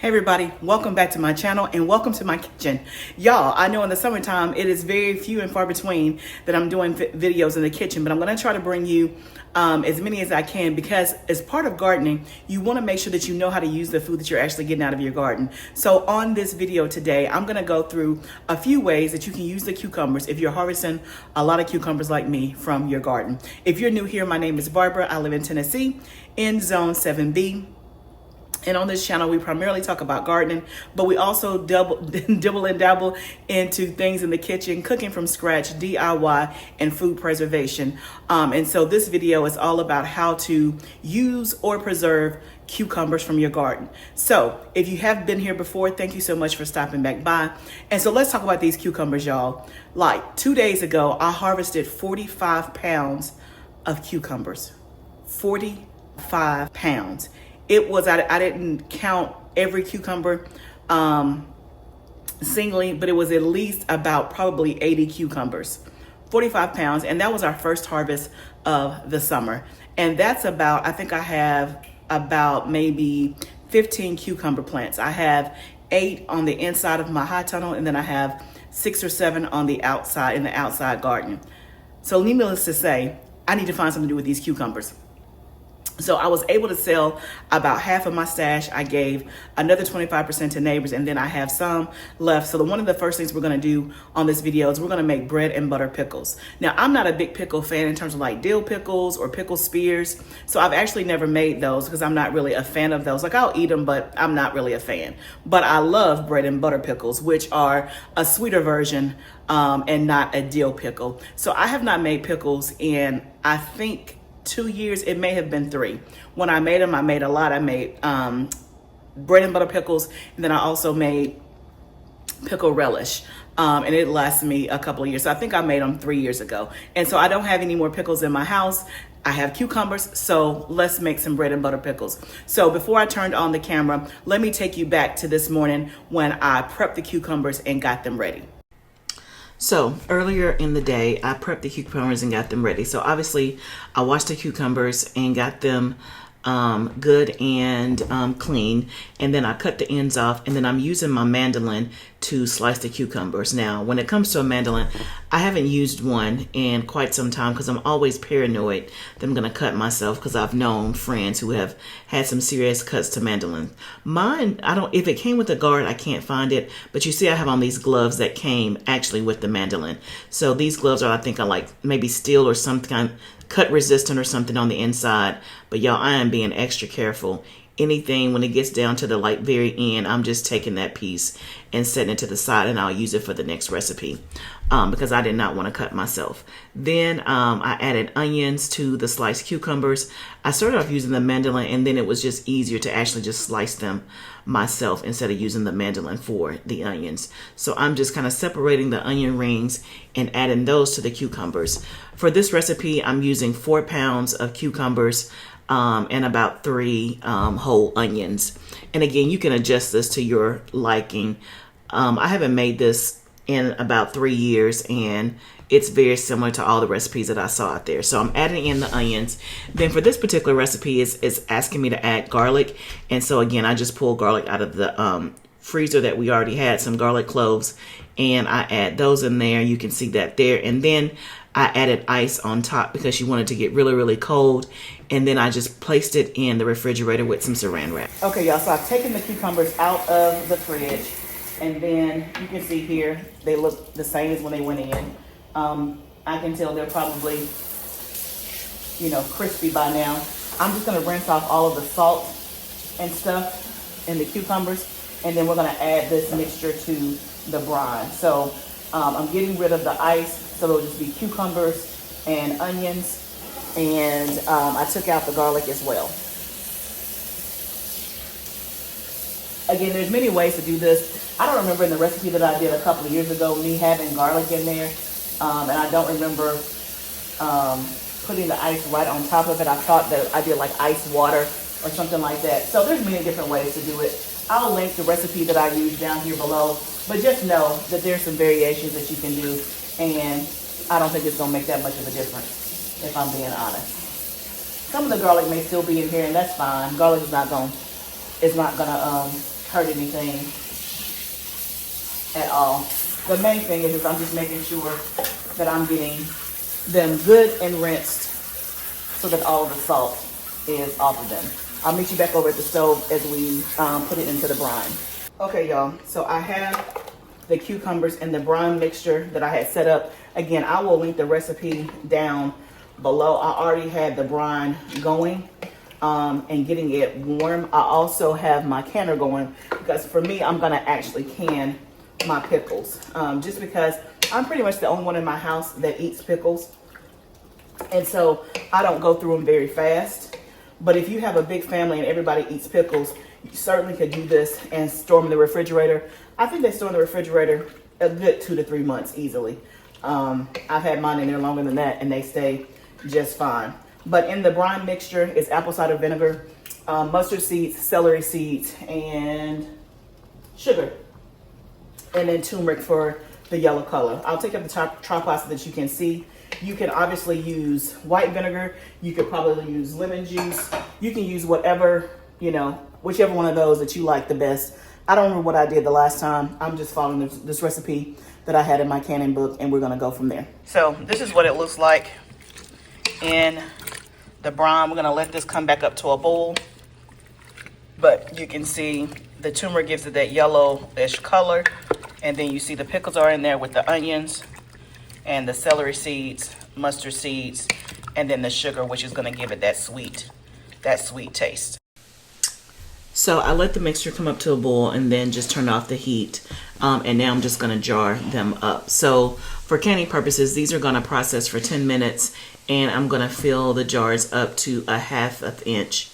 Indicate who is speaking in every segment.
Speaker 1: Hey everybody, welcome back to my channel and welcome to my kitchen. Y'all, I know in the summertime it is very few and far between that I'm doing videos in the kitchen, but I'm going to try to bring you as many as I can because as part of gardening, you want to make sure that you know how to use the food that you're actually getting out of your garden. So on this video today, I'm going to go through a few ways that you can use the cucumbers if you're harvesting a lot of cucumbers like me from your garden. If you're new here, my name is Barbara. I live in Tennessee in Zone 7B. And on this channel, we primarily talk about gardening, but we also dibble and dabble into things in the kitchen, cooking from scratch, DIY, and food preservation. And so this video is all about how to use or preserve cucumbers from your garden. So if you have been here before, thank you so much for stopping back by. And so let's talk about these cucumbers, y'all. Like 2 days ago, I harvested 45 pounds of cucumbers. 45 pounds. It was, I didn't count every cucumber singly, but it was at least about probably 80 cucumbers, 45 pounds. And that was our first harvest of the summer. And that's about, I think I have about maybe 15 cucumber plants. I have 8 on the inside of my high tunnel, and then I have 6 or 7 on the outside, in the outside garden. So needless to say, I need to find something to do with these cucumbers. So I was able to sell about half of my stash. I gave another 25% to neighbors, and then I have some left. So one of the first things we're going to do on this video is we're going to make bread and butter pickles. Now, I'm not a big pickle fan in terms of like dill pickles or pickle spears. So I've actually never made those because I'm not really a fan of those. Like I'll eat them, but I'm not really a fan. But I love bread and butter pickles, which are a sweeter version and not a dill pickle. So I have not made pickles in, I think, 2 years. It may have been 3. When I made them, I made a lot. I made bread and butter pickles, and then I also made pickle relish, and it lasted me a couple of years. So I think I made them 3 years ago, and so I don't have any more pickles in my house. I have cucumbers, so let's make some bread and butter pickles. So before I turned on the camera, let me take you back to this morning when I prepped the cucumbers and got them ready. So earlier in the day, I prepped the cucumbers and got them ready. So obviously I washed the cucumbers and got them good and clean, and then I cut the ends off, and then I'm using my mandolin to slice the cucumbers. Now when it comes to a mandolin, I haven't used one in quite some time because I'm always paranoid that I'm going to cut myself, because I've known friends who have had some serious cuts to mandolin. Mine, if it came with a guard, I can't find it, but you see I have on these gloves that came actually with the mandolin. So these gloves are, I think, are like maybe steel or some kind, cut resistant or something on the inside. But y'all, I am being extra careful. Anything when it gets down to the like very end, I'm just taking that piece and setting it to the side, and I'll use it for the next recipe because I did not want to cut myself. Then I added onions to the sliced cucumbers. I started off using the mandolin, and then it was just easier to actually just slice them myself instead of using the mandolin for the onions. So I'm just kind of separating the onion rings and adding those to the cucumbers. For this recipe, I'm using 4 pounds of cucumbers and about 3 whole onions. And again, you can adjust this to your liking. I haven't made this in about 3 years, and it's very similar to all the recipes that I saw out there. So I'm adding in the onions. Then for this particular recipe, it's asking me to add garlic. And so again, I just pulled garlic out of the freezer that we already had, some garlic cloves, and I add those in there. You can see that there. And then I added ice on top because she wanted to get really, really cold. And then I just placed it in the refrigerator with some saran wrap. Okay, y'all, so I've taken the cucumbers out of the fridge. And then you can see here, they look the same as when they went in. I can tell they're probably, crispy by now. I'm just gonna rinse off all of the salt and stuff in the cucumbers. And then we're gonna add this mixture to the brine. So I'm getting rid of the ice. So it'll just be cucumbers and onions, and I took out the garlic as well. Again, there's many ways to do this. I don't remember in the recipe that I did a couple of years ago me having garlic in there, and I don't remember putting the ice right on top of it. I thought that I did like ice water or something like that. So there's many different ways to do it. I'll link the recipe that I use down here below, but just know that there's some variations that you can do, and I don't think it's gonna make that much of a difference, if I'm being honest. Some of the garlic may still be in here, and that's fine. Garlic is not gonna hurt anything at all. The main thing is I'm just making sure that I'm getting them good and rinsed so that all of the salt is off of them. I'll meet you back over at the stove as we put it into the brine. Okay, y'all, so I have the cucumbers and the brine mixture that I had set up. Again, I will link the recipe down below. I already had the brine going and getting it warm. I also have my canner going because for me, I'm gonna actually can my pickles just because I'm pretty much the only one in my house that eats pickles. And so I don't go through them very fast. But if you have a big family and everybody eats pickles, you certainly could do this and store them in the refrigerator. I think they store in the refrigerator a good 2 to 3 months easily. I've had mine in there longer than that and they stay just fine. But in the brine mixture is apple cider vinegar, mustard seeds, celery seeds, and sugar. And then turmeric for the yellow color. I'll take up the tripod so that you can see. You can obviously use white vinegar. You could probably use lemon juice. You can use whatever, you know, whichever one of those that you like the best. I don't remember what I did the last time. I'm just following this recipe that I had in my canning book, and we're gonna go from there. So this is what it looks like in the brine. We're gonna let this come back up to a boil. But you can see the turmeric gives it that yellowish color. And then you see the pickles are in there with the onions and the celery seeds, mustard seeds, and then the sugar, which is gonna give it that sweet taste. So I let the mixture come up to a boil and then just turn off the heat. And now I'm just gonna jar them up. So for canning purposes, these are gonna process for 10 minutes and I'm gonna fill the jars up to a half inch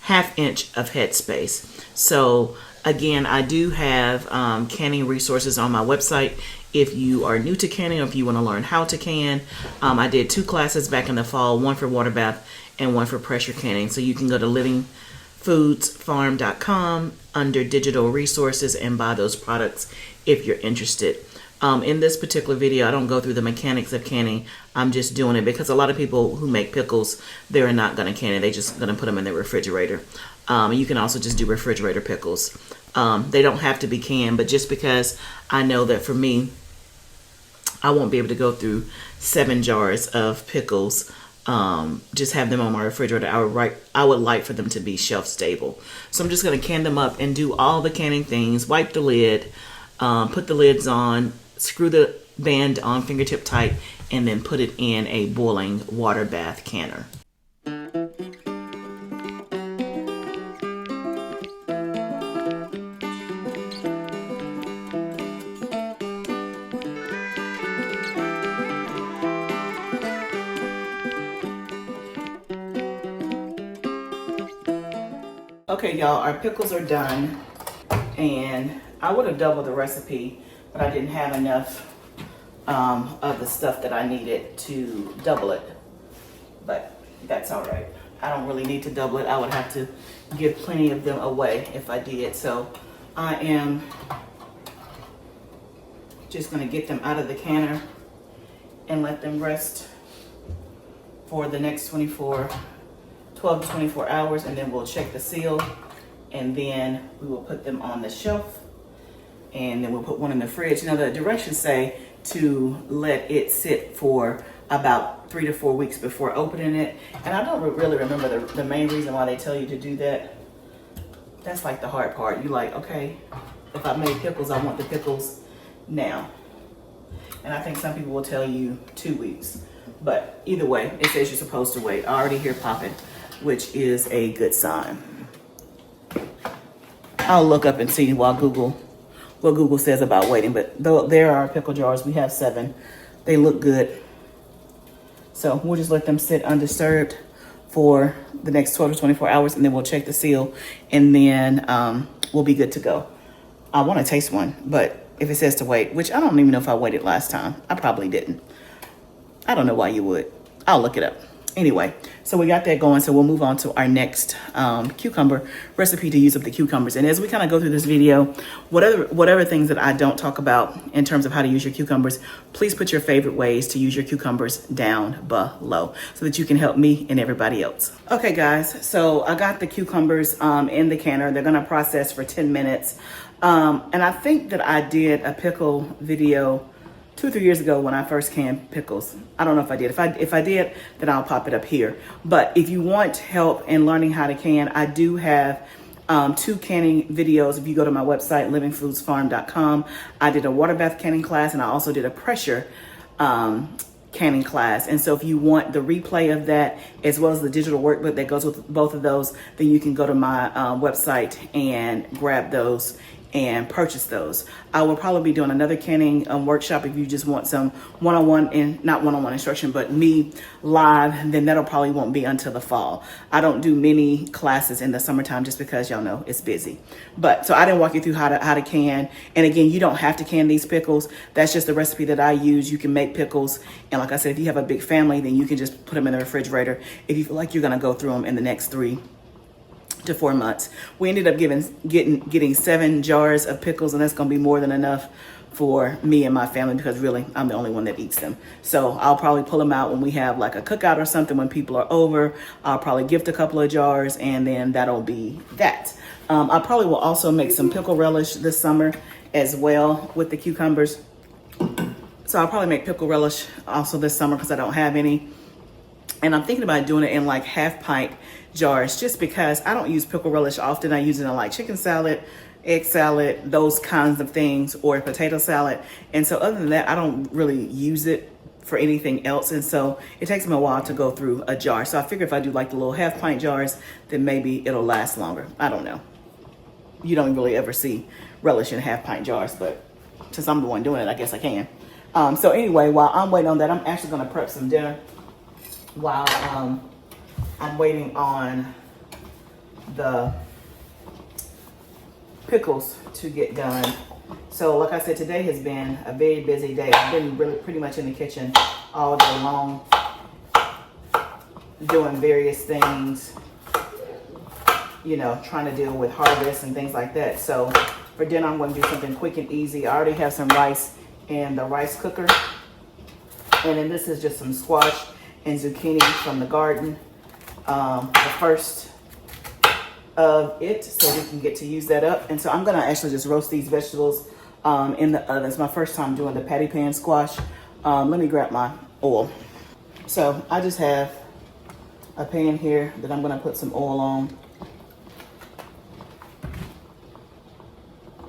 Speaker 1: of headspace. So again, I do have canning resources on my website. If you are new to canning or if you want to learn how to can, I did 2 classes back in the fall, one for water bath and one for pressure canning. So you can go to livingfoodsfarm.com under digital resources and buy those products if you're interested. In this particular video, I don't go through the mechanics of canning. I'm just doing it because a lot of people who make pickles, they're not going to can it. They're just going to put them in the refrigerator. You can also just do refrigerator pickles. They don't have to be canned, but just because I know that for me, I won't be able to go through 7 jars of pickles, just have them on my refrigerator. I would like for them to be shelf stable. So I'm just going to can them up and do all the canning things, wipe the lid, put the lids on, screw the band on fingertip tight, and then put it in a boiling water bath canner. Okay, y'all, our pickles are done, and I would have doubled the recipe, but I didn't have enough of the stuff that I needed to double it, but that's all right. I don't really need to double it. I would have to give plenty of them away if I did. So I am just gonna get them out of the canner and let them rest for the next 12 to 24 hours, and then we'll check the seal, and then we will put them on the shelf, and then we'll put one in the fridge. Now the directions say to let it sit for about 3 to 4 weeks before opening it, and I don't really remember the main reason why they tell you to do that. That's like the hard part. You like, okay, if I made pickles, I want the pickles now. And I think some people will tell you 2 weeks, but either way, it says you're supposed to wait. I already hear popping, which is a good sign. I'll look up and see what Google says about waiting, but there are pickle jars. We have 7. They look good. So we'll just let them sit undisturbed for the next 12 to 24 hours, and then we'll check the seal, and then we'll be good to go. I want to taste one, but if it says to wait, which I don't even know if I waited last time. I probably didn't. I don't know why you would. I'll look it up. Anyway, so we got that going. So we'll move on to our next cucumber recipe to use up the cucumbers. And as we kind of go through this video, whatever things that I don't talk about in terms of how to use your cucumbers, please put your favorite ways to use your cucumbers down below so that you can help me and everybody else. Okay, guys, so I got the cucumbers in the canner. They're gonna process for 10 minutes. And I think that I did a pickle video 2 or 3 years ago when I first canned pickles. I don't know if I did. If I did, then I'll pop it up here. But if you want help in learning how to can, I do have 2 canning videos. If you go to my website, livingfoodsfarm.com, I did a water bath canning class, and I also did a pressure canning class. And so if you want the replay of that, as well as the digital workbook that goes with both of those, then you can go to my website and grab those and purchase those. I will probably be doing another canning workshop if you just want some one-on-one, and not one-on-one instruction, but me live, then that'll probably won't be until the fall. I don't do many classes in the summertime just because y'all know it's busy. But so I didn't walk you through how to can. And again, you don't have to can these pickles. That's just the recipe that I use. You can make pickles. And like I said, if you have a big family, then you can just put them in the refrigerator if you feel like you're gonna go through them in the next 3 to 4 months. We ended up getting 7 jars of pickles, and that's gonna be more than enough for me and my family because really I'm the only one that eats them. So I'll probably pull them out when we have like a cookout or something, when people are over. I'll probably gift a couple of jars, and then that'll be that. I probably will also make some pickle relish this summer as well with the cucumbers. So I'll probably make pickle relish also this summer because I don't have any. And I'm thinking about doing it in like half-pint jars just because I don't use pickle relish often. I use it in like chicken salad, egg salad, those kinds of things, or potato salad. And so other than that, I don't really use it for anything else. And so it takes me a while to go through a jar. So I figure if I do like the little half-pint jars, then maybe it'll last longer. I don't know. You don't really ever see relish in half-pint jars, but since I'm the one doing it, I guess I can. So anyway, while I'm waiting on that, I'm actually gonna prep some dinner while I'm waiting on the pickles to get done. So like I said, today has been a very busy day. I've been really pretty much in the kitchen all day long doing various things, you know, trying to deal with harvest and things like that. So for dinner, I'm going to do something quick and easy. I already have some rice in the rice cooker. And then this is just some squash and zucchini from the garden. The first of it, so we can get to use that up. And so I'm gonna actually just roast these vegetables in the oven. It's my first time doing the patty pan squash. Let me grab my oil. So I just have a pan here that I'm gonna put some oil on.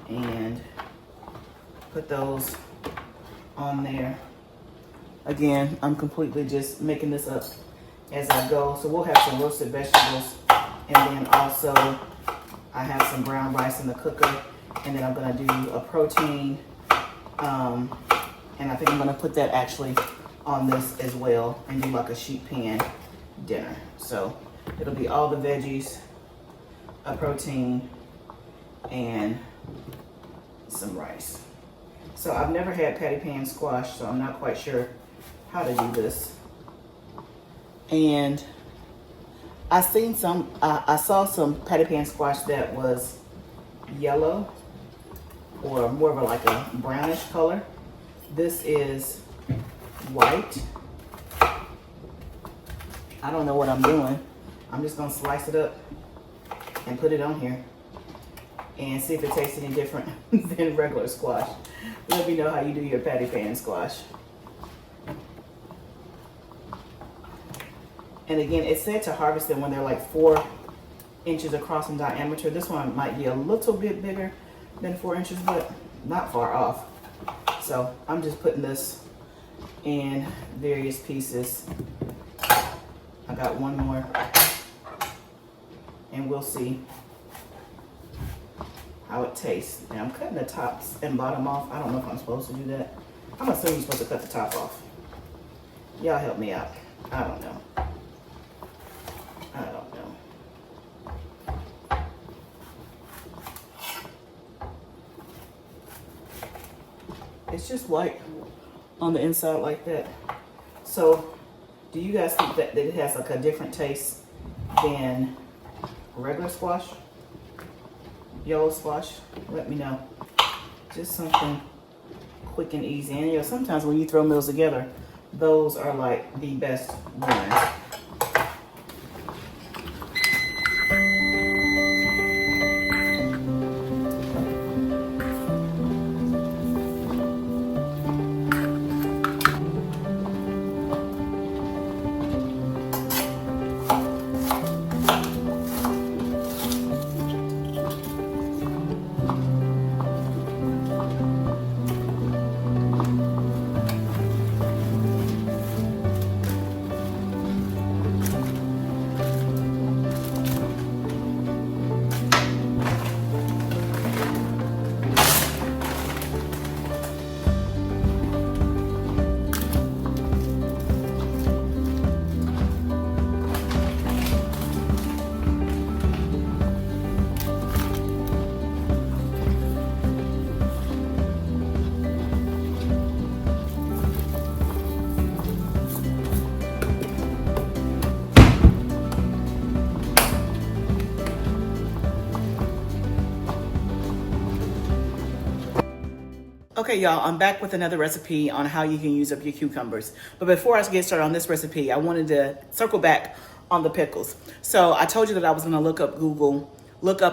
Speaker 1: And put those on there. Again, I'm completely just making this up as I go. So we'll have some roasted vegetables, and then also I have some brown rice in the cooker, and then I'm gonna do a protein, and I think I'm gonna put that actually on this as well and do like a sheet pan dinner. So it'll be all the veggies, a protein, and some rice. So I've never had patty pan squash, so I'm not quite sure how to do this. And I saw some patty pan squash that was yellow or more of like a brownish color. This is white. I don't know what I'm doing. I'm just gonna slice it up and put it on here and see if it tastes any different than regular squash. Let me know how you do your patty pan squash. And again, it's said to harvest them when they're like 4 inches across in diameter. This one might be a little bit bigger than 4 inches, but not far off. So I'm just putting this in various pieces. I got one more, and we'll see how it tastes. Now I'm cutting the tops and bottom off. I don't know if I'm supposed to do that. I'm assuming you're supposed to cut the top off. Y'all help me out. I don't know. It's just white on the inside like that. So Do you guys think that it has like a different taste than regular squash? Yellow squash? Let me know. Just something quick and easy. And you know, sometimes when you throw meals together, those are like the best ones. Okay, y'all, I'm back with another recipe on how you can use up your cucumbers. But before I get started on this recipe, I wanted to circle back on the pickles. So I told you that I was gonna look up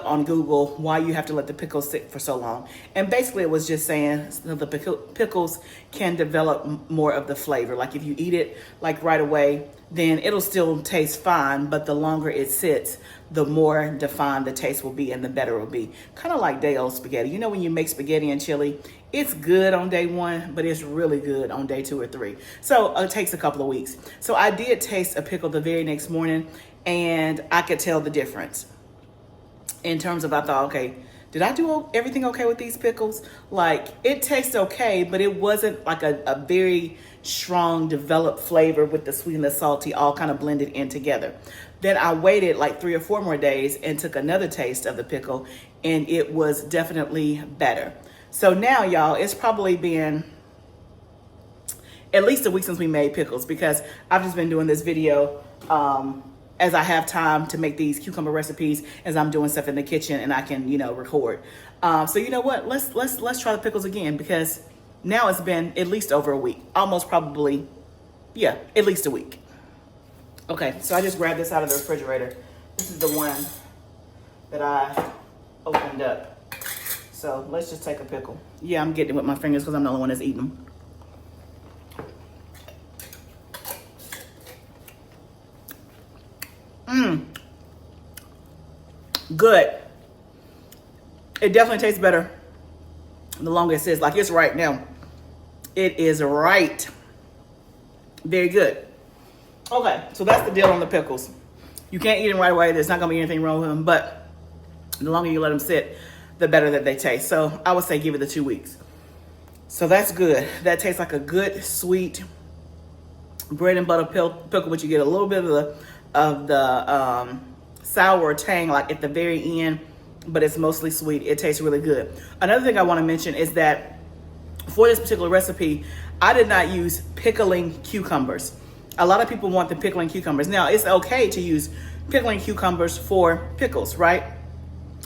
Speaker 1: on Google why you have to let the pickles sit for so long. And basically it was just saying that the pickles can develop more of the flavor. Like if you eat it like right away, then it'll still taste fine, but the longer it sits, the more defined the taste will be and the better it will be. Kind of like day old spaghetti. You know when you make spaghetti and chili, it's good on day one, but it's really good on day 2 or 3. So it takes a couple of weeks. So I did taste a pickle the very next morning and I could tell the difference. In terms of, I thought, okay, did I do everything okay with these pickles? Like, it tastes okay, but it wasn't like a very strong developed flavor with the sweet and the salty all kind of blended in together. Then I waited like 3 or 4 more days and took another taste of the pickle, and it was definitely better. So now, y'all, it's probably been at least a week since we made pickles, because I've just been doing this video as I have time to make these cucumber recipes as I'm doing stuff in the kitchen and I can, you know, record. So you know what? Let's try the pickles again, because now it's been at least over a week, almost probably, yeah, at least a week. Okay, so I just grabbed this out of the refrigerator. This is the one that I opened up. So let's just take a pickle. Yeah, I'm getting it with my fingers because I'm the only one that's eating them. Good. It definitely tastes better the longer it sits. Like, it's right now. It is right. Very good. Okay, so that's the deal on the pickles. You can't eat them right away. There's not gonna be anything wrong with them, but the longer you let them sit, the better that they taste. So I would say give it the 2 weeks. So that's good. That tastes like a good, sweet bread and butter pickle, but you get a little bit of the sour tang like at the very end, but it's mostly sweet. It tastes really good. Another thing I want to mention is that for this particular recipe, I did not use pickling cucumbers. A lot of people want the pickling cucumbers. Now, it's okay to use pickling cucumbers for pickles, right?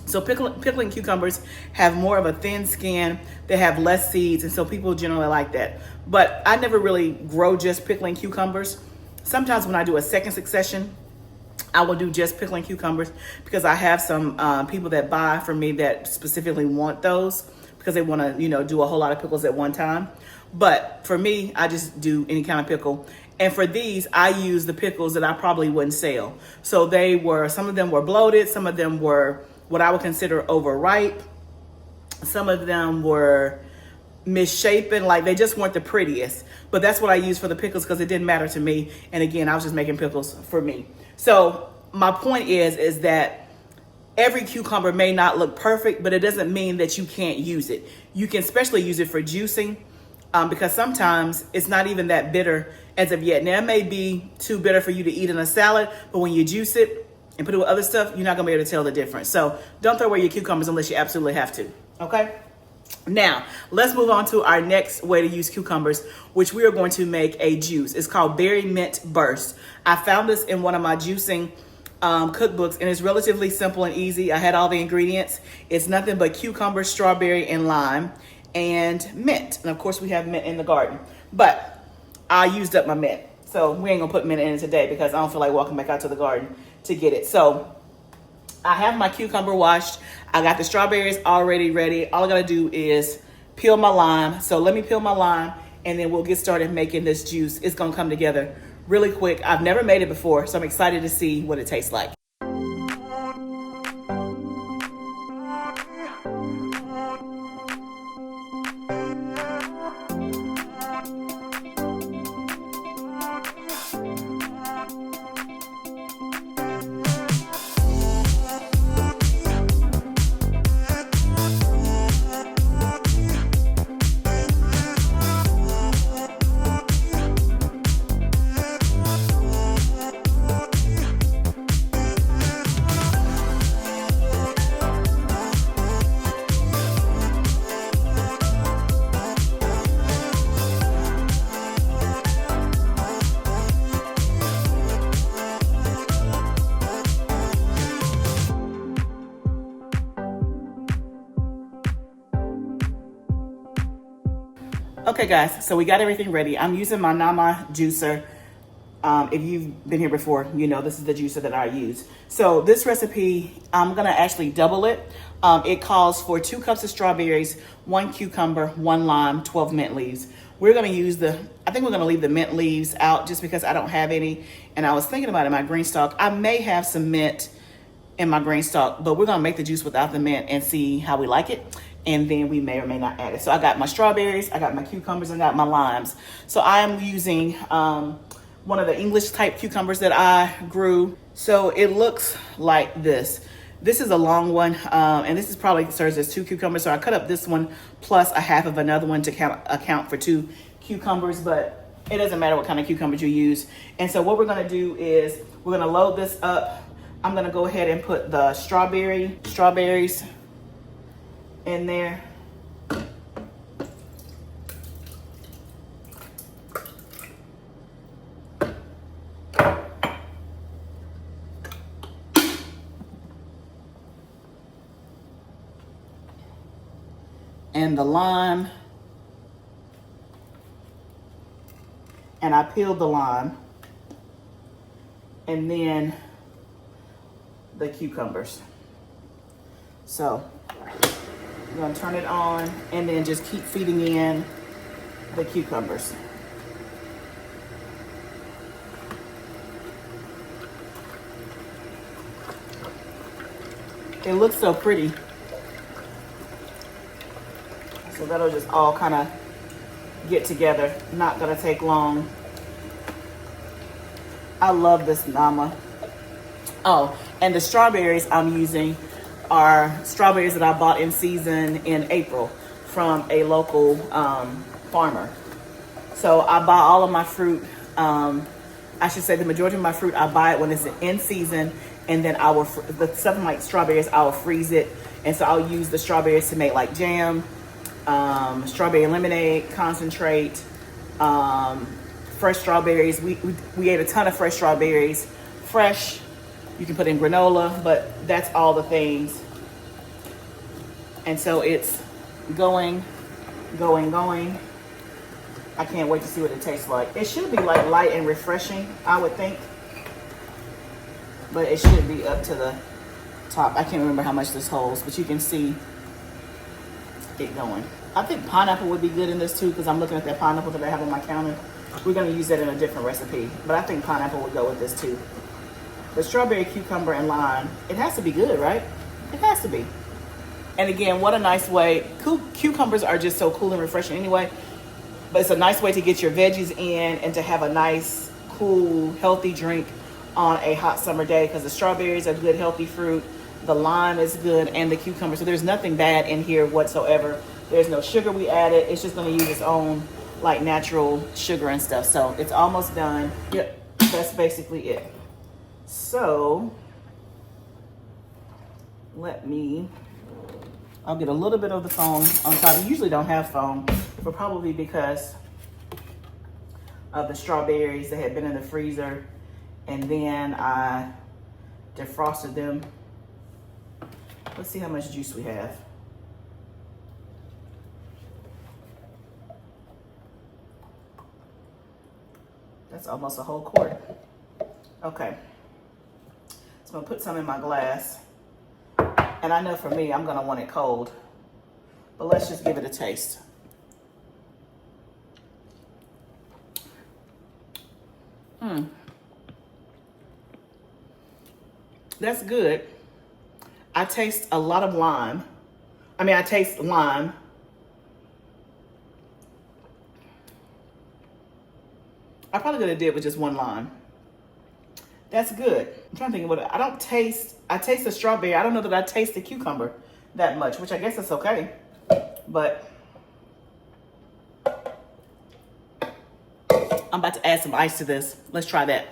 Speaker 1: So pickling cucumbers have more of a thin skin, they have less seeds, and so people generally like that. But I never really grow just pickling cucumbers. Sometimes when I do a second succession, I will do just pickling cucumbers, because I have some people that buy from me that specifically want those because they want to, you know, do a whole lot of pickles at one time. But for me, I just do any kind of pickle. And for these, I use the pickles that I probably wouldn't sell. So some of them were bloated, some of them were what I would consider overripe, some of them were misshapen, like they just weren't the prettiest. But that's what I use for the pickles because it didn't matter to me. And again, I was just making pickles for me. So my point is that every cucumber may not look perfect, but it doesn't mean that you can't use it. You can especially use it for juicing, because sometimes it's not even that bitter as of yet. Now, it may be too bitter for you to eat in a salad, but when you juice it and put it with other stuff, you're not gonna be able to tell the difference. So don't throw away your cucumbers unless you absolutely have to, okay? Now, let's move on to our next way to use cucumbers, which we are going to make a juice. It's called Berry Mint Burst. I found this in one of my juicing cookbooks, and it's relatively simple and easy. I had all the ingredients. It's nothing but cucumber, strawberry, and lime, and mint. And of course, we have mint in the garden. But I used up my mint, so we ain't gonna put mint in it today because I don't feel like walking back out to the garden to get it. So I have my cucumber washed. I got the strawberries already ready. All I gotta do is peel my lime. So let me peel my lime and then we'll get started making this juice. It's gonna come together really quick. I've never made it before, so I'm excited to see what it tastes like. Okay guys, so we got everything ready. I'm using my Nama juicer. If you've been here before, you know this is the juicer that I use. So this recipe, I'm gonna actually double it. It calls for 2 cups of strawberries, 1 cucumber, 1 lime, 12 mint leaves. We're gonna use I think we're gonna leave the mint leaves out just because I don't have any. And I was thinking about it in my GREENSTALK. I may have some mint in my GREENSTALK, but we're gonna make the juice without the mint and see how we like it. And then we may or may not add it. So I got my strawberries, I got my cucumbers, and I got my limes. So I am using one of the English type cucumbers that I grew. So it looks like this. This is a long one, and this is probably serves as 2 cucumbers. So I cut up this one plus a half of another one to account for 2 cucumbers, but it doesn't matter what kind of cucumbers you use. And so what we're gonna do is we're gonna load this up. I'm gonna go ahead and put the strawberries in there. And the lime. And I peeled the lime. And then the cucumbers. So I'm gonna turn it on and then just keep feeding in the cucumbers. It looks so pretty. So that'll just all kind of get together. Not gonna take long. I love this Nama. Oh, and the strawberries I'm using are strawberries that I bought in season in April from a local farmer. So I buy all of my fruit. I should say the majority of my fruit, I buy it when it's in season, and then I will, something like strawberries, I will freeze it. And so I'll use the strawberries to make like jam, strawberry lemonade, concentrate, fresh strawberries. We ate a ton of fresh strawberries. Fresh, you can put in granola, but that's all the things. And so it's going. I can't wait to see what it tastes like. It should be like light and refreshing, I would think. But it should be up to the top. I can't remember how much this holds, but you can see it going. I think pineapple would be good in this too, because I'm looking at that pineapple that I have on my counter. We're gonna use that in a different recipe, but I think pineapple would go with this too. The strawberry, cucumber, and lime, it has to be good, right? It has to be. And again, what a nice way. Cucumbers are just so cool and refreshing anyway, but it's a nice way to get your veggies in and to have a nice, cool, healthy drink on a hot summer day, because the strawberries are good, healthy fruit. The lime is good, and the cucumber. So there's nothing bad in here whatsoever. There's no sugar we added. It's just gonna use its own like natural sugar and stuff. So it's almost done. Yep, that's basically it. So let me, I'll get a little bit of the foam on top. You usually don't have foam, but probably because of the strawberries that had been in the freezer, and then I defrosted them. Let's see how much juice we have. That's almost a whole quart. Okay, so I'm gonna put some in my glass. And I know for me, I'm gonna want it cold, but let's just give it a taste. That's good. I taste a lot of lime. I taste lime. I probably could have did with just one lime. That's good. I'm trying to think of what I taste the strawberry. I don't know that I taste the cucumber that much, which I guess is okay. But I'm about to add some ice to this. Let's try that.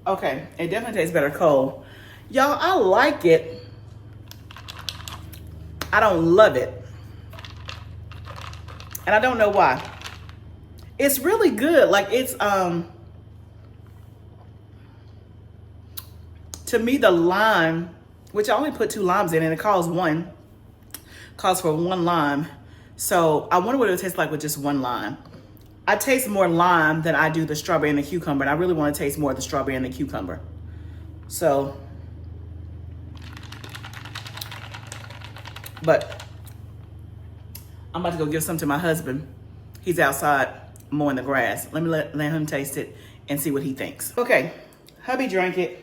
Speaker 1: Okay, it definitely tastes better cold. Y'all, I like it. I don't love it. And I don't know why. It's really good. Like it's, to me, the lime, which I only put 2 limes in, and it calls for 1 lime. So I wonder what it would taste like with just 1 lime. I taste more lime than I do the strawberry and the cucumber, and I really want to taste more of the strawberry and the cucumber. So, but I'm about to go give some to my husband. He's outside mowing the grass. Let me let him taste it and see what he thinks. Okay, hubby drank it.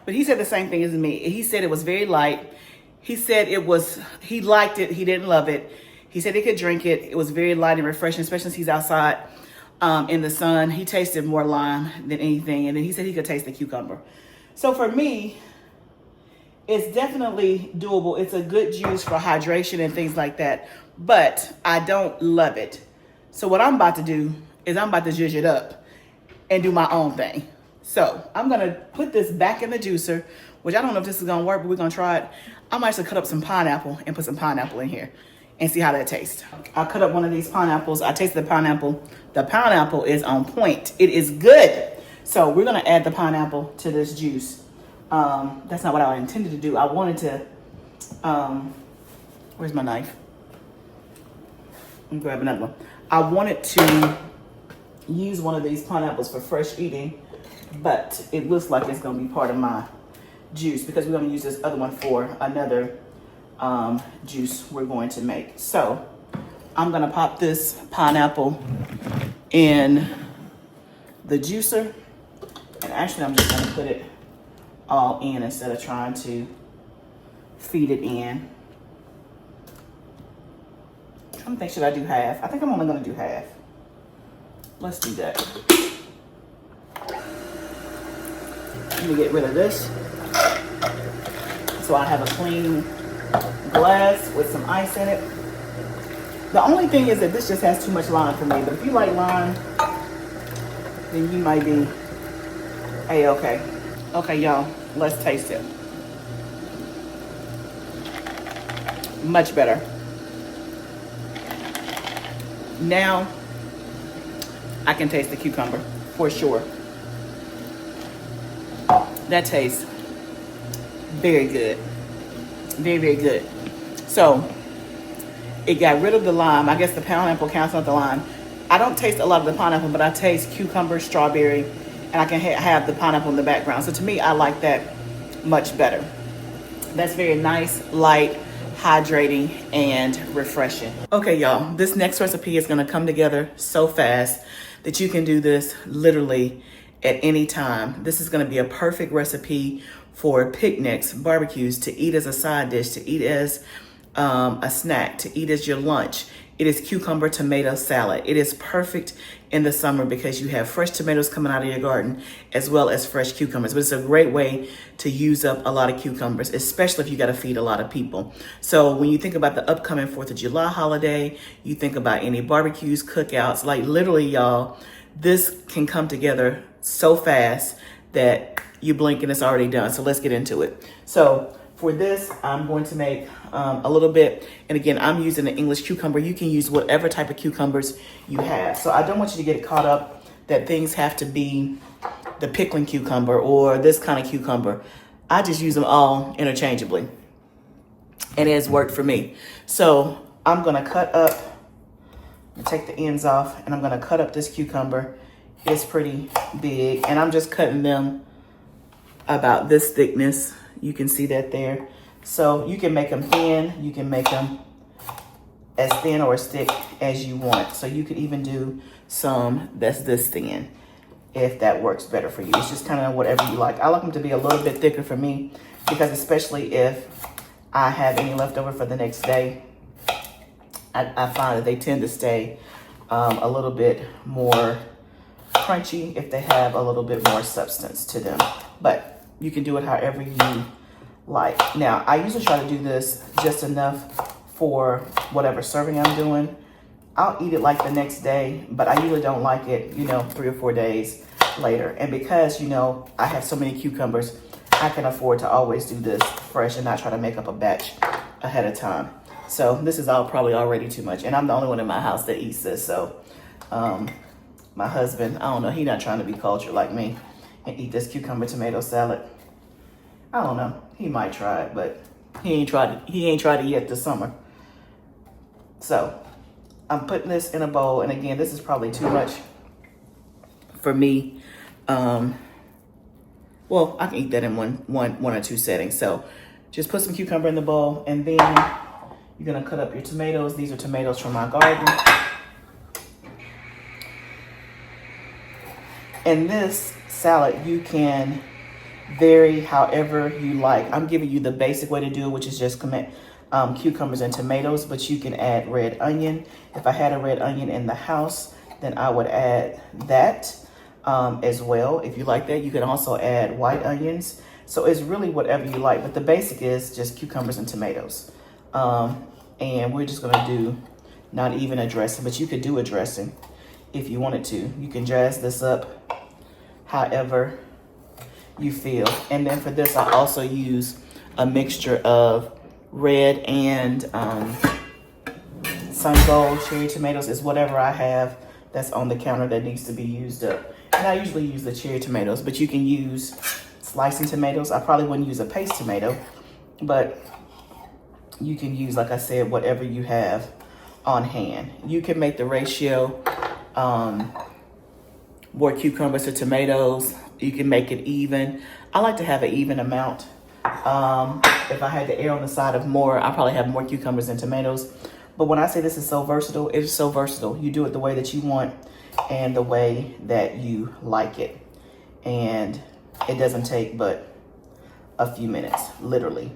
Speaker 1: But he said the same thing as me. He said it was very light. He said he liked it. He didn't love it. He said he could drink it. It was very light and refreshing, especially since he's outside in the sun. He tasted more lime than anything. And then he said he could taste the cucumber. So for me, it's definitely doable. It's a good juice for hydration and things like that. But I don't love it. So what I'm about to do is I'm about to zhuzh it up and do my own thing. So I'm gonna put this back in the juicer, which I don't know if this is gonna work, but we're gonna try it. I might actually cut up some pineapple and put some pineapple in here and see how that tastes. I cut up one of these pineapples. I tasted the pineapple. The pineapple is on point. It is good. So we're gonna add the pineapple to this juice. That's not what I intended to do. I wanted to, where's my knife? Let me grab another one. I wanted to use one of these pineapples for fresh eating, but it looks like it's gonna be part of my juice because we're gonna use this other one for another juice we're going to make. So I'm gonna pop this pineapple in the juicer, and actually I'm just gonna put it all in instead of trying to feed it in. I'm trying to think, should I do half? I think I'm only gonna do half. Let's do that. Let me get rid of this so I have a clean glass with some ice in it. The only thing is that this just has too much lime for me, but if you like lime, then you might be A-okay. Okay, y'all, let's taste it. Much better. Now, I can taste the cucumber for sure. That tastes very good. Very, very good. So, it got rid of the lime. I guess the pineapple counts, not the lime. I don't taste a lot of the pineapple, but I taste cucumber, strawberry, and I can have the pineapple in the background. So to me, I like that much better. That's very nice, light, hydrating, and refreshing. Okay, y'all, this next recipe is gonna come together so fast that you can do this literally at any time. This is gonna be a perfect recipe for picnics, barbecues, to eat as a side dish, to eat as a snack, to eat as your lunch. It is cucumber tomato salad. It is perfect in the summer because you have fresh tomatoes coming out of your garden as well as fresh cucumbers. But it's a great way to use up a lot of cucumbers, especially if you gotta feed a lot of people. So when you think about the upcoming 4th of July holiday, you think about any barbecues, cookouts, like literally y'all, this can come together so fast that you blink and it's already done. So let's get into it. So For this, I'm going to make a little bit, and again, I'm using an English cucumber. You can use whatever type of cucumbers you have. So I don't want you to get it caught up that things have to be the pickling cucumber or this kind of cucumber. I just use them all interchangeably, and it has worked for me. So I'm gonna cut up, take the ends off, and I'm gonna cut up this cucumber. It's pretty big, and I'm just cutting them about this thickness. You can see that there. So you can make them thin, you can make them as thin or as thick as you want. So you could even do some that's this thin, if that works better for you. It's just kind of whatever you like. I like them to be a little bit thicker for me, because especially if I have any left over for the next day, I find that they tend to stay a little bit more crunchy if they have a little bit more substance to them. But you can do it however you like. Now, I usually try to do this just enough for whatever serving I'm doing. I'll eat it like the next day, but I usually don't like it, 3 or 4 days later. And because, I have so many cucumbers, I can afford to always do this fresh and not try to make up a batch ahead of time. So this is all probably already too much. And I'm the only one in my house that eats this. So my husband, I don't know, he's not trying to be cultured like me and eat this cucumber tomato salad. I don't know. He might try it, but he ain't tried it yet this summer. So I'm putting this in a bowl, and again, this is probably too much for me. Well, I can eat that in one or two settings. So just put some cucumber in the bowl, and then you're gonna cut up your tomatoes. These are tomatoes from my garden. And this salad, you can vary however you like. I'm giving you the basic way to do it, which is just cucumbers and tomatoes, but you can add red onion. If I had a red onion in the house, then I would add that as well. If you like that, you can also add white onions. So it's really whatever you like, but the basic is just cucumbers and tomatoes. And we're just gonna do not even a dressing, but you could do a dressing if you wanted to. You can jazz this up however you feel. And then for this, I also use a mixture of red and sun gold cherry tomatoes. Is whatever I have that's on the counter that needs to be used up. And I usually use the cherry tomatoes, but you can use slicing tomatoes. I probably wouldn't use a paste tomato, but you can use, like I said, whatever you have on hand. You can make the ratio more cucumbers to tomatoes. You can make it even. I like to have an even amount. If I had to err on the side of more, I probably have more cucumbers than tomatoes. But when I say this is so versatile, it's so versatile. You do it the way that you want and the way that you like it. And it doesn't take but a few minutes, literally.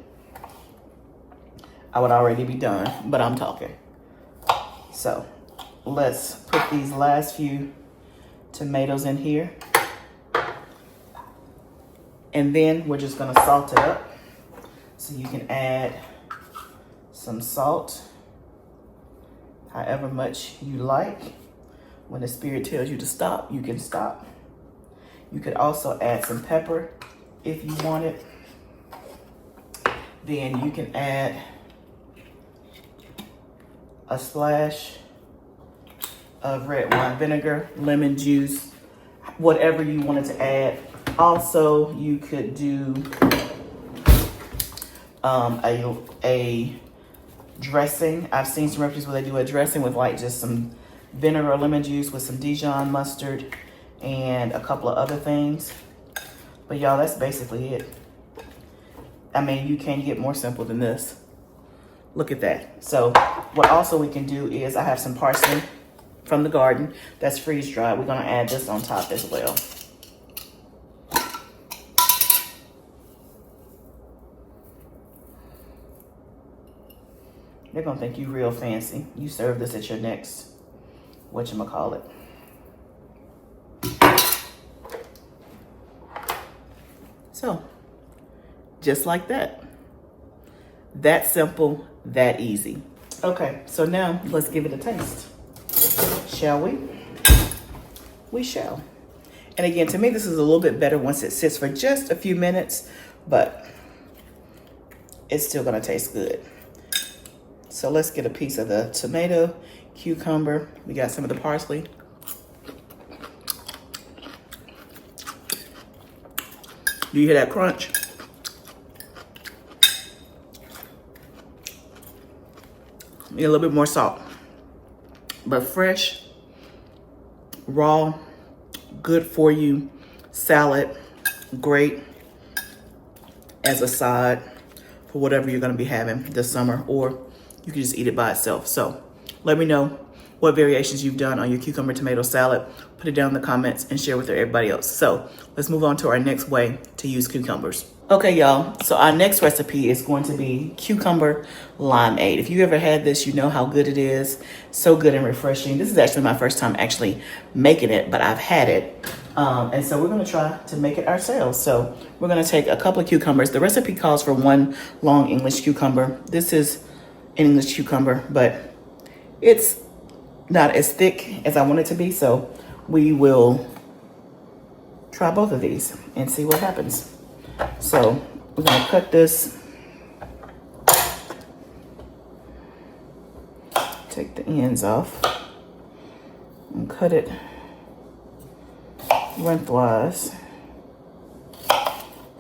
Speaker 1: I would already be done, but I'm talking. So let's put these last few tomatoes in here. And then we're just gonna salt it up. So you can add some salt, however much you like. When the spirit tells you to stop, you can stop. You could also add some pepper if you want it. Then you can add a splash of red wine vinegar, lemon juice, whatever you wanted to add. Also, you could do a dressing. I've seen some recipes where they do a dressing with like just some vinegar or lemon juice with some Dijon mustard and a couple of other things. But y'all, that's basically it. I mean, you can't get more simple than this. Look at that. So what also we can do is, I have some parsley from the garden that's freeze dried. We're gonna add this on top as well. They're gonna think you real fancy. You serve this at your next whatchamacallit. So, just like that. That simple, that easy. Okay, so now let's give it a taste. Shall we? We shall. And again, to me, this is a little bit better once it sits for just a few minutes, but it's still gonna taste good. So let's get a piece of the tomato, cucumber. We got some of the parsley. Do you hear that crunch? Need a little bit more salt. But fresh, raw, good for you salad, great as a side for whatever you're gonna be having this summer, or you can just eat it by itself. So let me know what variations you've done on your cucumber tomato salad. Put it down in the comments and share with everybody else. So let's move on to our next way to use cucumbers. Okay, y'all, so our next recipe is going to be cucumber limeade. If you ever had this, you know how good it is. So good and refreshing. This is actually my first time actually making it, but I've had it. And so we're gonna try to make it ourselves. So we're gonna take a couple of cucumbers. The recipe calls for 1 long English cucumber. This is an English cucumber, but it's not as thick as I want it to be. So we will try both of these and see what happens. So we're gonna cut this, take the ends off and cut it lengthwise.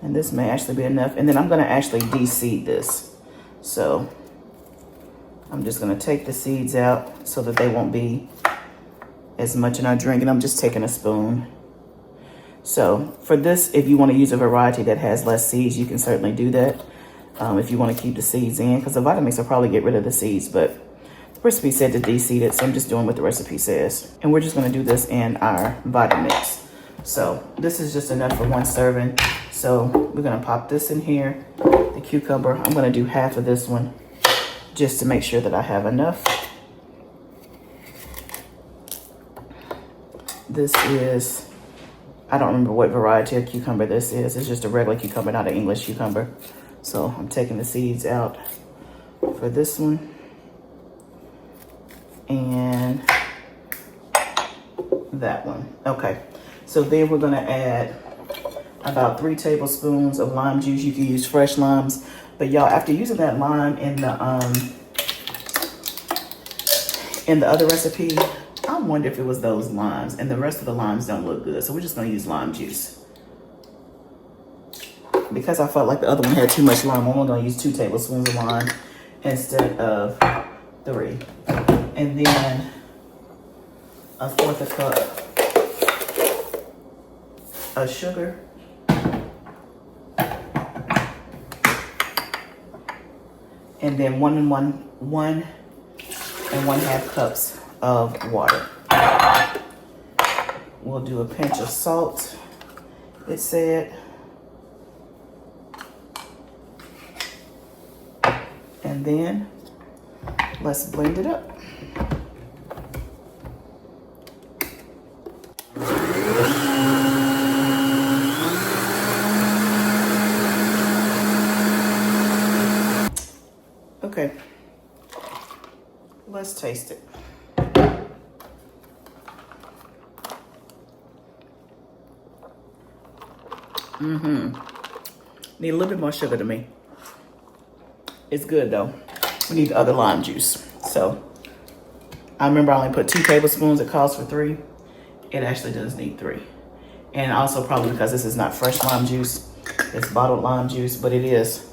Speaker 1: And this may actually be enough. And then I'm gonna actually de-seed this. So I'm just gonna take the seeds out so that they won't be as much in our drink. And I'm just taking a spoon. So for this, if you want to use a variety that has less seeds, you can certainly do that. If you want to keep the seeds in, because the Vitamix will probably get rid of the seeds, but the recipe said to de-seed it, so I'm just doing what the recipe says. And we're just going to do this in our Vitamix. So this is just enough for 1 serving. So we're going to pop this in here, the cucumber. I'm going to do half of this one just to make sure that I have enough. This is, I don't remember what variety of cucumber this is. It's just a regular cucumber, not an English cucumber. So I'm taking the seeds out for this one. And that one. Okay. So then we're gonna add about 3 tablespoons of lime juice. You can use fresh limes. But y'all, after using that lime in the other recipe, I wonder if it was those limes, and the rest of the limes don't look good. So we're just gonna use lime juice. Because I felt like the other one had too much lime, I'm only gonna use 2 tablespoons of lime instead of 3. And then 1/4 cup of sugar. And then 1 1/2 cups of water. We'll do a pinch of salt, it said. And then let's blend it up. Okay, let's taste it. Need a little bit more sugar to me. It's good though. We need the other lime juice. So I remember I only put 2 tablespoons. It calls for 3. It actually does need 3. And also probably because this is not fresh lime juice, it's bottled lime juice, but it is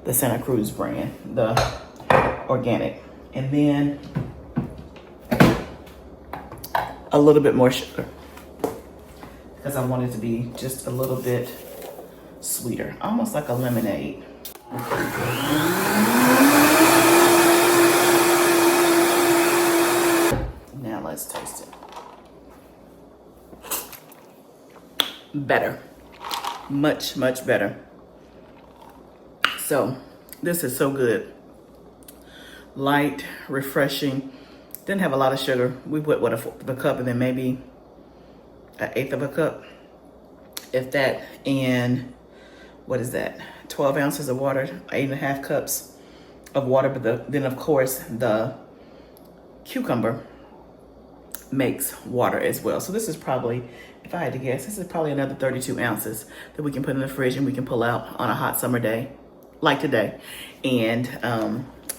Speaker 1: the Santa Cruz brand, the organic. And then a little bit more sugar because I want it to be just a little bit sweeter, almost like a lemonade. Now let's taste it. Better, much, much better. So this is so good. Light, refreshing. Didn't have a lot of sugar. We put what, 1/4 of a cup, and then maybe 1/8 of a cup, if that. And what is that? 12 ounces of water, 8.5 cups of water. But then of course the cucumber makes water as well. So this is probably, if I had to guess, this is probably another 32 ounces that we can put in the fridge and we can pull out on a hot summer day like today, and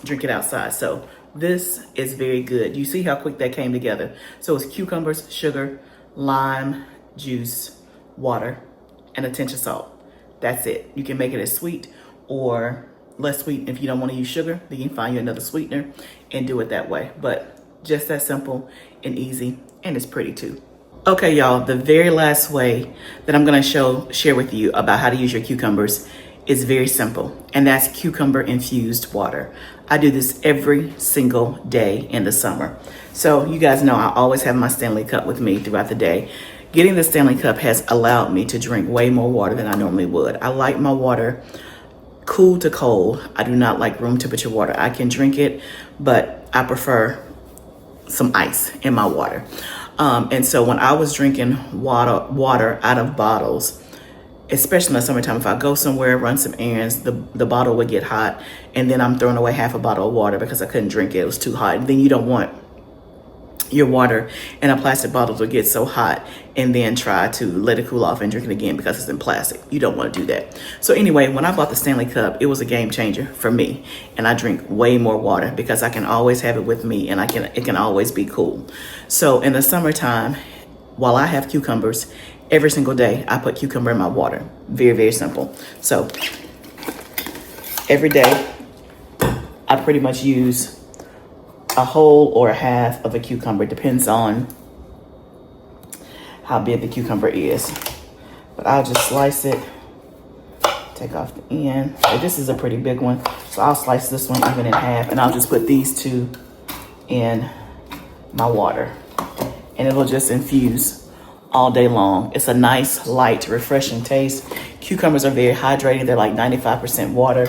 Speaker 1: drink it outside. So this is very good. You see how quick that came together. So it's cucumbers, sugar, lime juice, water, and a tinge of salt. That's it. You can make it as sweet or less sweet. If you don't want to use sugar, then you can find you another sweetener and do it that way. But just that simple and easy, and it's pretty too. Okay, y'all, the very last way that I'm gonna share with you about how to use your cucumbers is very simple, and that's cucumber infused water. I do this every single day in the summer. So you guys know I always have my Stanley cup with me throughout the day. Getting the Stanley cup has allowed me to drink way more water than I normally would. I like my water cool to cold. I do not like room temperature water. I can drink it, but I prefer some ice in my water. And so when I was drinking water out of bottles, especially in the summertime, if I go somewhere, run some errands, the bottle would get hot, and then I'm throwing away half a bottle of water because I couldn't drink it. It was too hot. And then you don't want your water in a plastic bottle to get so hot and then try to let it cool off and drink it again because it's in plastic. You don't want to do that. So anyway, when I bought the Stanley cup, it was a game changer for me, and I drink way more water because I can always have it with me, and it can always be cool. So in the summertime, while I have cucumbers, every single day I put cucumber in my water. Very, very simple. So every day I pretty much use a whole or a half of a cucumber. Depends on how big the cucumber is. But I'll just slice it, take off the end. So this is a pretty big one, so I'll slice this one even in half, and I'll just put these two in my water, and it'll just infuse all day long. It's a nice, light, refreshing taste. Cucumbers are very hydrating. They're like 95% water,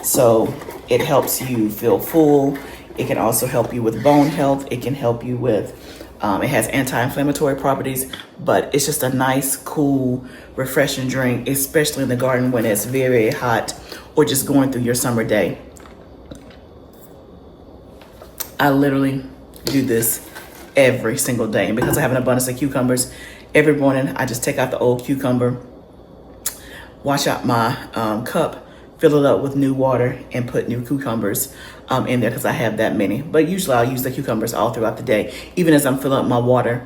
Speaker 1: so it helps you feel full. It can also help you with bone health. It can help you with, it has anti-inflammatory properties, but it's just a nice, cool, refreshing drink, especially in the garden when it's very hot or just going through your summer day. I literally do this every single day. And because I have an abundance of cucumbers, every morning I just take out the old cucumber, wash out my cup, fill it up with new water, and put new cucumbers in there because I have that many. But usually I'll use the cucumbers all throughout the day. Even as I'm filling up my water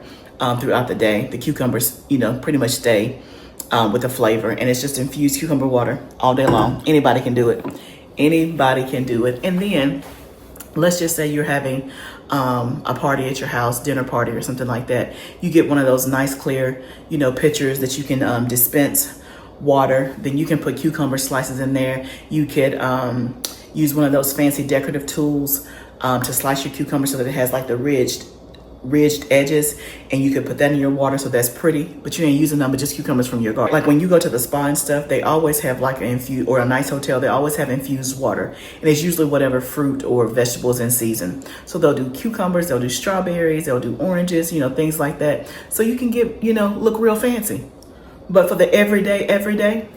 Speaker 1: throughout the day, the cucumbers, pretty much stay with the flavor. And it's just infused cucumber water all day long. Anybody can do it. Anybody can do it. And then let's just say you're having a party at your house, dinner party or something like that. You get one of those nice clear, pitchers that you can dispense water. Then you can put cucumber slices in there. You could use one of those fancy decorative tools to slice your cucumber so that it has like the ridged edges, and you could put that in your water so that's pretty, but you ain't using them but just cucumbers from your garden. Like when you go to the spa and stuff, they always have like an infused, or a nice hotel, they always have infused water, and it's usually whatever fruit or vegetables in season. So they'll do cucumbers, they'll do strawberries, they'll do oranges, things like that, so you can get, look real fancy. But for the everyday,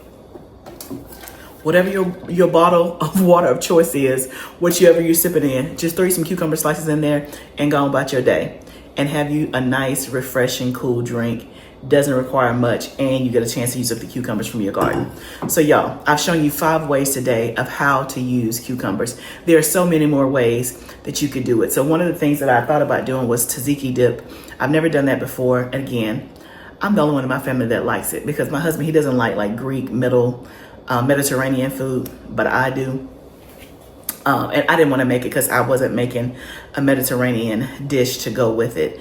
Speaker 1: whatever your bottle of water of choice is, whichever you're sipping in, just throw some cucumber slices in there and go on about your day. And have you a nice, refreshing, cool drink. Doesn't require much, and you get a chance to use up the cucumbers from your garden. So y'all, I've shown you 5 ways today of how to use cucumbers. There are so many more ways that you could do it. So one of the things that I thought about doing was tzatziki dip. I've never done that before. And again, I'm the only one in my family that likes it because my husband, he doesn't like Greek, Mediterranean food, but I do. And I didn't want to make it because I wasn't making a Mediterranean dish to go with it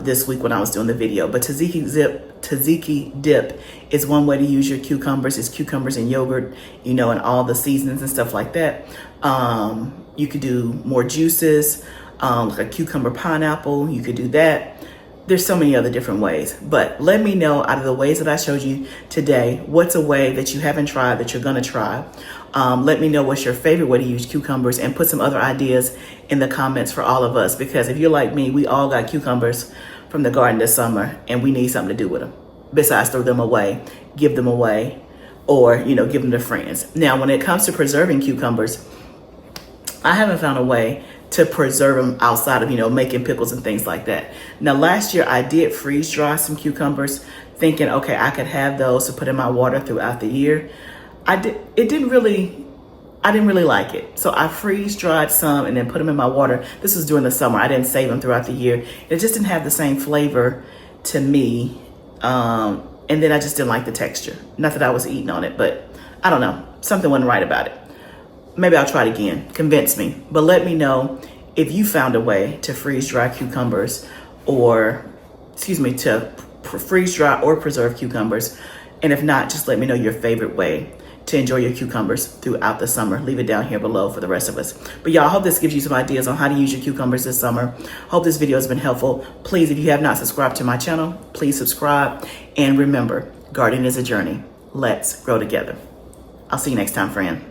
Speaker 1: this week when I was doing the video. But tzatziki dip is one way to use your cucumbers. It's cucumbers and yogurt, and all the seasonings and stuff like that. You could do more juices, like a cucumber pineapple. You could do that. There's so many other different ways, but let me know out of the ways that I showed you today, what's a way that you haven't tried that you're gonna try. Let me know what's your favorite way to use cucumbers, and put some other ideas in the comments for all of us, because if you're like me, we all got cucumbers from the garden this summer and we need something to do with them besides throw them away, give them away, or give them to friends. Now, when it comes to preserving cucumbers, I haven't found a way to preserve them outside of, making pickles and things like that. Now, last year I did freeze dry some cucumbers thinking, okay, I could have those to put in my water throughout the year. It didn't really I didn't really like it. So I freeze dried some and then put them in my water. This was during the summer. I didn't save them throughout the year. It just didn't have the same flavor to me. And then I just didn't like the texture. Not that I was eating on it, but I don't know. Something wasn't right about it. Maybe I'll try it again. Convince me. But let me know if you found a way to freeze dry cucumbers or, to freeze dry or preserve cucumbers. And if not, just let me know your favorite way to enjoy your cucumbers throughout the summer. Leave it down here below for the rest of us. But y'all, I hope this gives you some ideas on how to use your cucumbers this summer. Hope this video has been helpful. Please, if you have not subscribed to my channel, please subscribe. And remember, gardening is a journey. Let's grow together. I'll see you next time, friend.